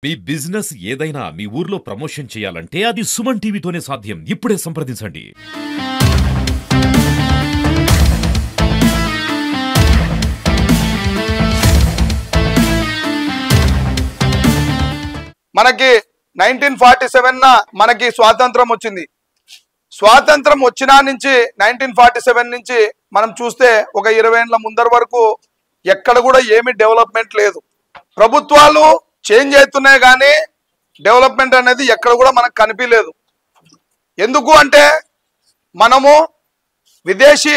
మీ business ఏదైనా మీ ఊర్లో promotion చేయాలంటే అది సుమన్ టీవీతోనే సాధ్యం. ఇప్పుడే సంప్రదించండి. మనకి 1947 మనకి స్వాతంత్రం వచ్చింది. స్వాతంత్రం వచ్చినా నుంచి 1947 నుంచి మనం చూస్తే ఒక 20 ఏళ్ల ముందర వరకు ఎక్కడ కూడా ఏమి డెవలప్మెంట్ లేదు. ప్రభుత్వాలు చేంజ్ అవుతున్నాయి కానీ డెవలప్మెంట్ అనేది ఎక్కడ కూడా మనకు కనిపించలేదు. ఎందుకు అంటే మనము విదేశీ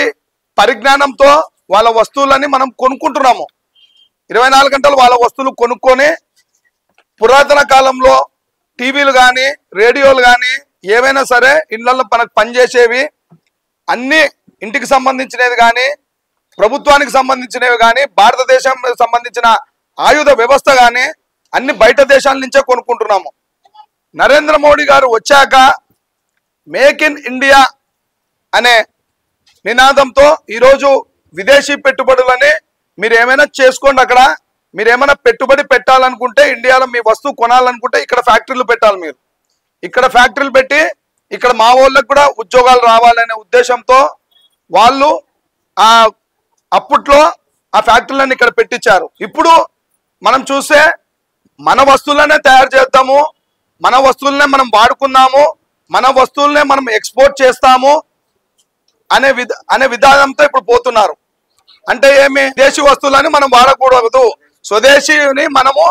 పరిజ్ఞానంతో వాళ్ళ వస్తువులని మనం కొనుక్కుంటున్నాము. 24 గంటలు వాళ్ళ వస్తువులు కొనుక్కొని పురాతన కాలంలో టీవీలు కానీ రేడియోలు కానీ ఏవైనా సరే ఇళ్లలో మనకు పనిచేసేవి అన్ని ఇంటికి సంబంధించినవి కానీ ప్రభుత్వానికి సంబంధించినవి కానీ భారతదేశం సంబంధించిన ఆయుధ వ్యవస్థ కానీ అన్ని బయట దేశాల నుంచే కొనుక్కుంటున్నాము. నరేంద్ర మోడీ గారు వచ్చాక మేక్ ఇన్ ఇండియా అనే నినాదంతో ఈరోజు విదేశీ పెట్టుబడులని మీరు ఏమైనా చేసుకోండి, అక్కడ మీరు ఏమైనా పెట్టుబడి పెట్టాలనుకుంటే ఇండియాలో మీ వస్తువు కొనాలనుకుంటే ఇక్కడ ఫ్యాక్టరీలు పెట్టాలి. మీరు ఇక్కడ ఫ్యాక్టరీలు పెట్టి ఇక్కడ మా వాళ్ళకు కూడా ఉద్యోగాలు రావాలనే ఉద్దేశంతో వాళ్ళు అప్పట్లో ఆ ఫ్యాక్టరీలను ఇక్కడ పెట్టించారు. ఇప్పుడు మనం చూస్తే మన వస్తువులనే తయారు చేద్దాము, మన వస్తువులనే మనం వాడుకుందాము, మన వస్తువులనే మనం ఎక్స్పోర్ట్ చేస్తాము అనే విధానంతో ఇప్పుడు పోతున్నారు. అంటే ఏమి, దేశీ వస్తువులని మనం వాడకూడదు, స్వదేశీని మనము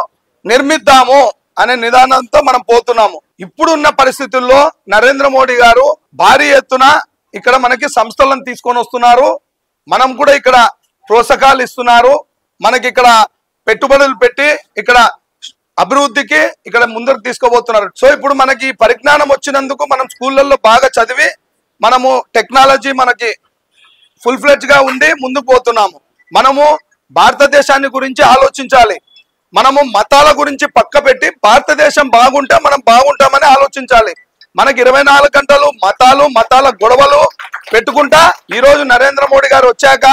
నిర్మిద్దాము అనే నిదానంతో మనం పోతున్నాము. ఇప్పుడున్న పరిస్థితుల్లో నరేంద్ర మోడీ గారు భారీ ఎత్తున ఇక్కడ మనకి సంస్థలను తీసుకొని వస్తున్నారు. మనం కూడా ఇక్కడ ప్రోత్సాహాలు ఇస్తున్నారు. మనకి ఇక్కడ పెట్టుబడులు పెట్టి ఇక్కడ అభివృద్ధికి ఇక్కడ ముందుకు తీసుకుపోతున్నారు. సో ఇప్పుడు మనకి పరిజ్ఞానం వచ్చినందుకు మనం స్కూళ్ళల్లో బాగా చదివి మనము టెక్నాలజీ మనకి ఫుల్ ఫ్లెడ్జ్ గా ఉండి ముందుకు పోతున్నాము. మనము భారతదేశాన్ని గురించి ఆలోచించాలి. మనము మతాల గురించి పక్క పెట్టి భారతదేశం బాగుంటే మనం బాగుంటామని ఆలోచించాలి. మనకి 24 గంటలు మతాల గొడవలు పెట్టుకుంటా ఈరోజు నరేంద్ర మోడీ గారు వచ్చాక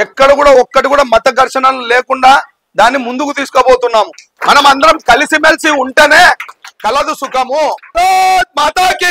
ఎక్కడ కూడా ఒక్కటి కూడా మత ఘర్షణలు లేకుండా దాన్ని ముందుకు తీసుకుపోతున్నాము. మనం అందరం కలిసిమెలిసి ఉంటేనే కలదు సుఖము. మాతాకి